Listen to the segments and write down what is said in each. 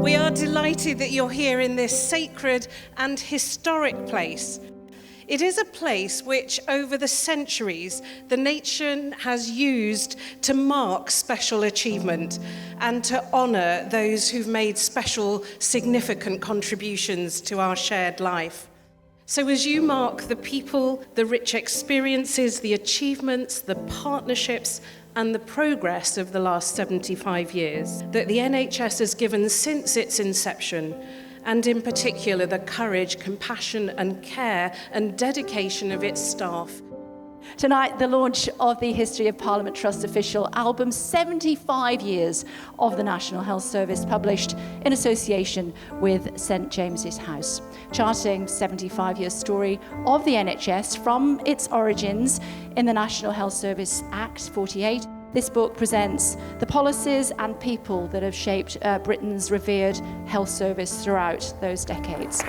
We are delighted that you're here in this sacred and historic place. It is a place which, over the centuries, the nation has used to mark special achievement and to honour those who've made special, significant contributions to our shared life. So as you mark the people, the rich experiences, the achievements, the partnerships, and the progress of the last 75 years that the NHS has given since its inception, and in particular the courage, compassion and care and dedication of its staff. Tonight, the launch of the History of Parliament Trust official album, 75 years of the National Health Service, published in association with St James's House, charting 75-year story of the NHS from its origins in the National Health Service Act 48. This book presents the policies and people that have shaped Britain's revered health service throughout those decades.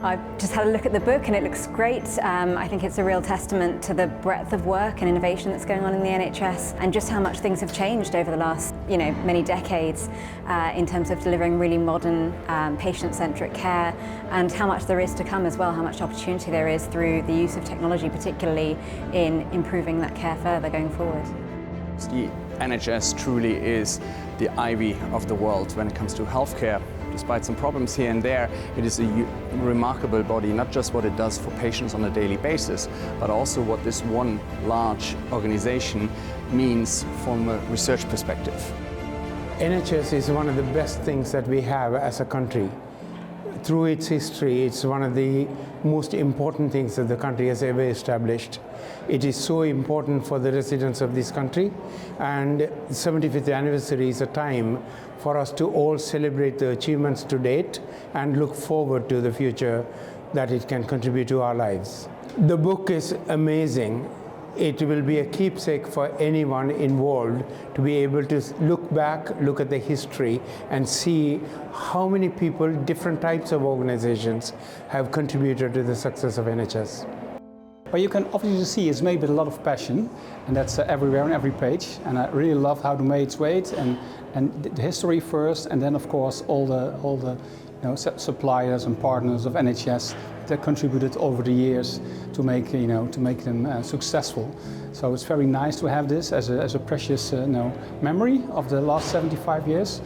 I've just had a look at the book and it looks great. I think it's a real testament to the breadth of work and innovation that's going on in the NHS and just how much things have changed over the last, many decades in terms of delivering really modern, patient-centric care, and how much there is to come as well, how much opportunity there is through the use of technology, particularly in improving that care further going forward. The NHS truly is the ivy of the world when it comes to healthcare. Despite some problems here and there, it is a remarkable body, not just what it does for patients on a daily basis, but also what this one large organization means from a research perspective. NHS is one of the best things that we have as a country. Through its history, it's one of the most important things that the country has ever established. It is so important for the residents of this country, and the 75th anniversary is a time for us to all celebrate the achievements to date and look forward to the future that it can contribute to our lives. The book is amazing. It will be a keepsake for anyone involved to be able to look back, look at the history, and see how many people, different types of organizations, have contributed to the success of NHS. What you can obviously see is made with a lot of passion, and that's everywhere on every page. And I really love how to make its weight and the history first, and then of course all the suppliers and partners of NHS that contributed over the years to make them successful. So it's very nice to have this as a precious memory of the last 75 years.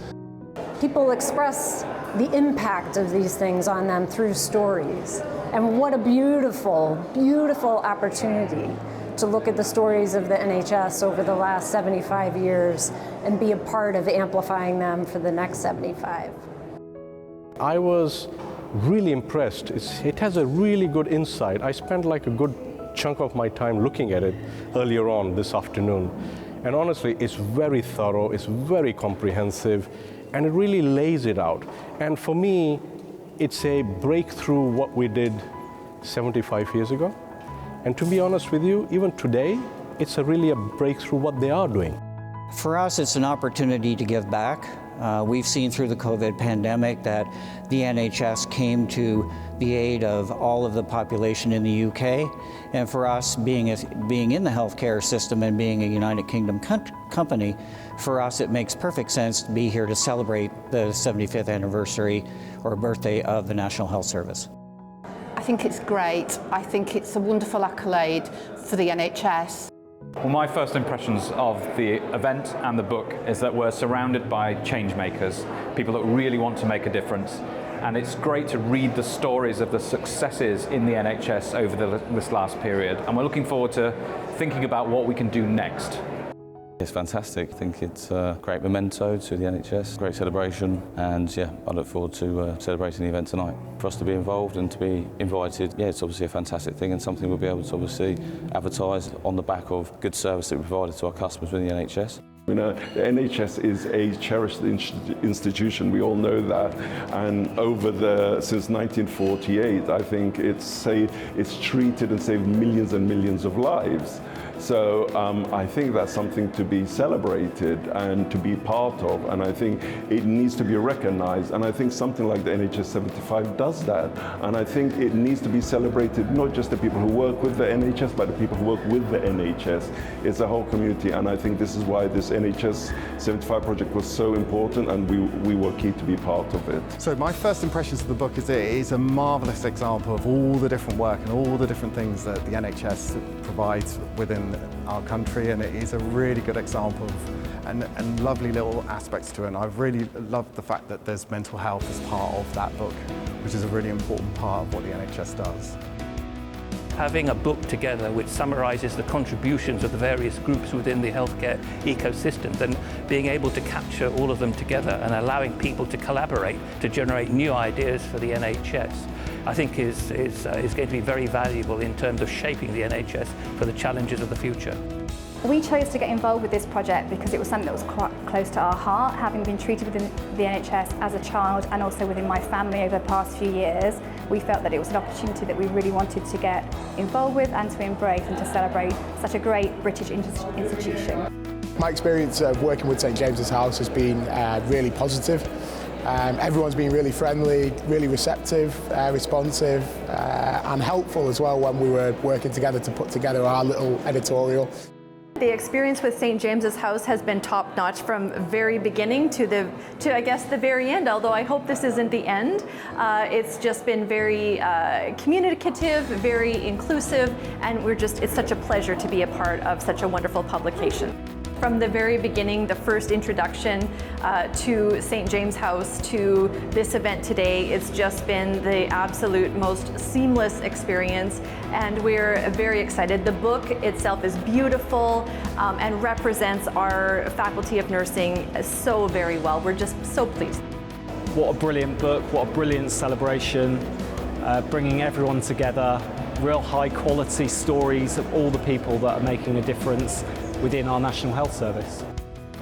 People express the impact of these things on them through stories. And what a beautiful, beautiful opportunity to look at the stories of the NHS over the last 75 years and be a part of amplifying them for the next 75. I was really impressed. It has a really good insight. I spent like a good chunk of my time looking at it earlier on this afternoon. And honestly, it's very thorough, it's very comprehensive, and it really lays it out. And for me, it's a breakthrough what we did 75 years ago. And to be honest with you, even today, it's really a breakthrough what they are doing. For us, it's an opportunity to give back. We've seen through the COVID pandemic that the NHS came to the aid of all of the population in the UK. And for us, being in the healthcare system and being a United Kingdom company, for us it makes perfect sense to be here to celebrate the 75th anniversary or birthday of the National Health Service. I think it's great. I think it's a wonderful accolade for the NHS. Well, my first impressions of the event and the book is that we're surrounded by change makers, people that really want to make a difference. And it's great to read the stories of the successes in the NHS over this last period. And we're looking forward to thinking about what we can do next. It's fantastic. I think it's a great memento to the NHS, great celebration, and yeah, I look forward to celebrating the event tonight. For us to be involved and to be invited, yeah, it's obviously a fantastic thing and something we'll be able to obviously advertise on the back of good service that we provided to our customers within the NHS. The NHS is a cherished institution, we all know that, and since 1948, I think it's treated and saved millions and millions of lives. So I think that's something to be celebrated and to be part of, and I think it needs to be recognized, and I think something like the NHS 75 does that, and I think it needs to be celebrated, not just the people who work with the NHS, but the people who work with the NHS. It's a whole community, and I think this is why this NHS 75 project was so important, and we were key to be part of it. So my first impressions of the book is that it is a marvellous example of all the different work and all the different things that the NHS provides within our country, and it is a really good example of and lovely little aspects to it. And I've really loved the fact that there's mental health as part of that book, which is a really important part of what the NHS does. Having a book together which summarises the contributions of the various groups within the healthcare ecosystem, then being able to capture all of them together and allowing people to collaborate to generate new ideas for the NHS, I think is going to be very valuable in terms of shaping the NHS for the challenges of the future. We chose to get involved with this project because it was something that was quite close to our heart, having been treated within the NHS as a child and also within my family over the past few years. We felt that it was an opportunity that we really wanted to get involved with and to embrace and to celebrate such a great British institution. My experience of working with St James's House has been really positive. Everyone's been really friendly, really receptive, responsive and helpful as well when we were working together to put together our little editorial. The experience with St James's House has been top-notch from very beginning to I guess the very end, although I hope this isn't the end. It's just been very communicative, very inclusive, and it's such a pleasure to be a part of such a wonderful publication. From the very beginning, the first introduction to St. James House to this event today, it's just been the absolute most seamless experience, and we're very excited. The book itself is beautiful and represents our Faculty of Nursing so very well. We're just so pleased. What a brilliant book, what a brilliant celebration, bringing everyone together, real high quality stories of all the people that are making a difference within our National Health Service.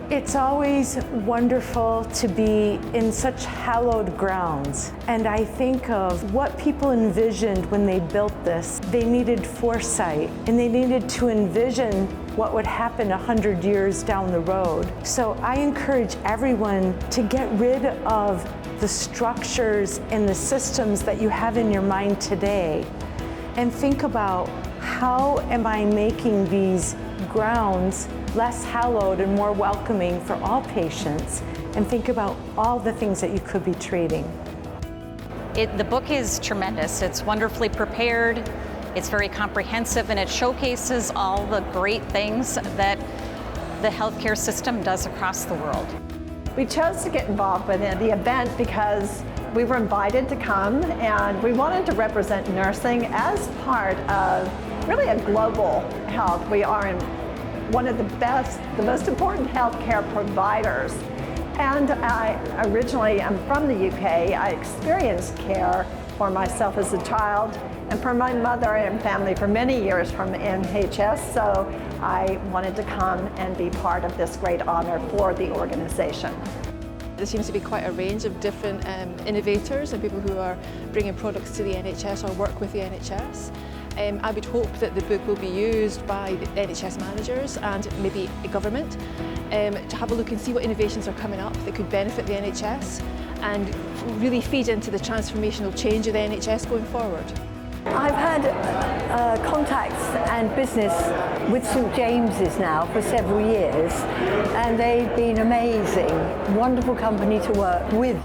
It's always wonderful to be in such hallowed grounds, and I think of what people envisioned when they built this. They needed foresight, and they needed to envision what would happen 100 years down the road. So I encourage everyone to get rid of the structures and the systems that you have in your mind today, and think about, how am I making these grounds less hallowed and more welcoming for all patients, and think about all the things that you could be treating. The book is tremendous. It's wonderfully prepared, it's very comprehensive, and it showcases all the great things that the healthcare system does across the world. We chose to get involved with the event because we were invited to come, and we wanted to represent nursing as part of really a global health. We are in one of the most important healthcare providers. And I originally am from the UK. I experienced care for myself as a child and for my mother and family for many years from NHS. So I wanted to come and be part of this great honor for the organization. There seems to be quite a range of different innovators and people who are bringing products to the NHS or work with the NHS. I would hope that the book will be used by the NHS managers and maybe the government to have a look and see what innovations are coming up that could benefit the NHS and really feed into the transformational change of the NHS going forward. I've had contacts and business with St James's now for several years, and they've been amazing, wonderful company to work with.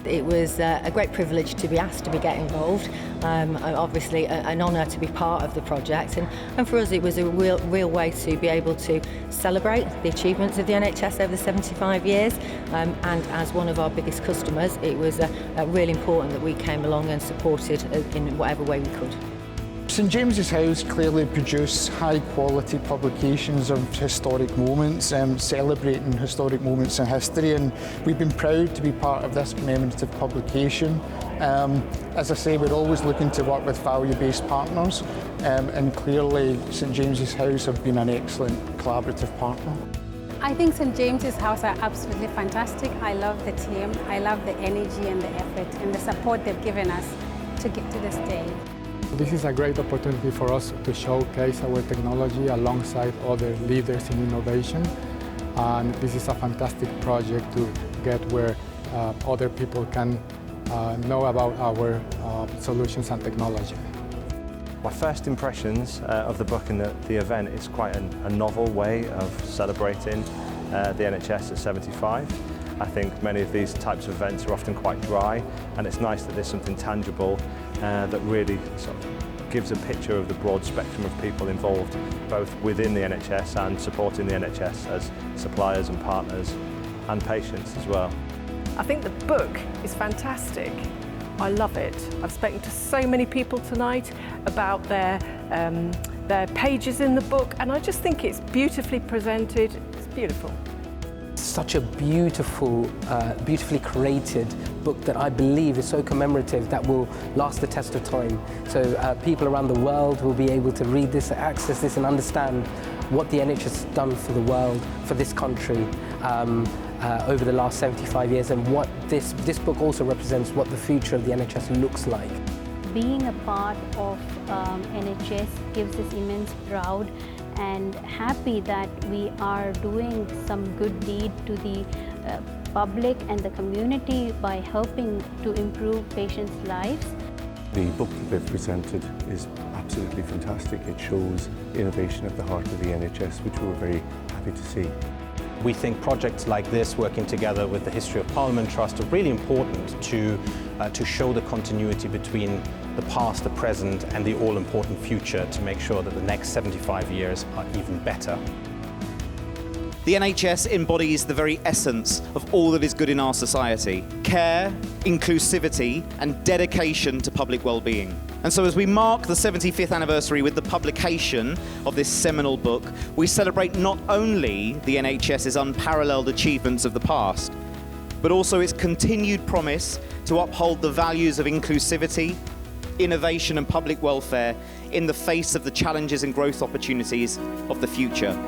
It was a great privilege to be asked to get involved. Obviously an honour to be part of the project, and for us it was a real way to be able to celebrate the achievements of the NHS over the 75 years, and as one of our biggest customers it was really important that we came along and supported in whatever way we could. St James's House clearly produce high quality publications of historic moments, celebrating historic moments in history, and we've been proud to be part of this commemorative publication. As I say, we're always looking to work with value-based partners, and clearly St James's House have been an excellent collaborative partner. I think St James's House are absolutely fantastic. I love the team, I love the energy and the effort and the support they've given us to get to this day. This is a great opportunity for us to showcase our technology alongside other leaders in innovation. And this is a fantastic project to get where other people can know about our solutions and technology. My first impressions of the book and the event is quite a novel way of celebrating the NHS at 75. I think many of these types of events are often quite dry, and it's nice that there's something tangible that really sort of gives a picture of the broad spectrum of people involved, both within the NHS and supporting the NHS as suppliers and partners and patients as well. I think the book is fantastic. I love it. I've spoken to so many people tonight about their pages in the book, and I just think it's beautifully presented. It's beautiful. Such a beautiful, beautifully created book that I believe is so commemorative that will last the test of time. So people around the world will be able to read this, access this and understand what the NHS has done for the world, for this country, over the last 75 years, and what this book also represents what the future of the NHS looks like. Being a part of NHS gives us immense pride and happy that we are doing some good deed to the public and the community by helping to improve patients' lives. The book that they've presented is absolutely fantastic. It shows innovation at the heart of the NHS, which we were very happy to see. We think projects like this, working together with the History of Parliament Trust, are really important to show the continuity between the past, the present and the all-important future, to make sure that the next 75 years are even better. The NHS embodies the very essence of all that is good in our society: care, inclusivity and dedication to public well-being. And so as we mark the 75th anniversary with the publication of this seminal book, we celebrate not only the NHS's unparalleled achievements of the past, but also its continued promise to uphold the values of inclusivity, innovation and public welfare in the face of the challenges and growth opportunities of the future.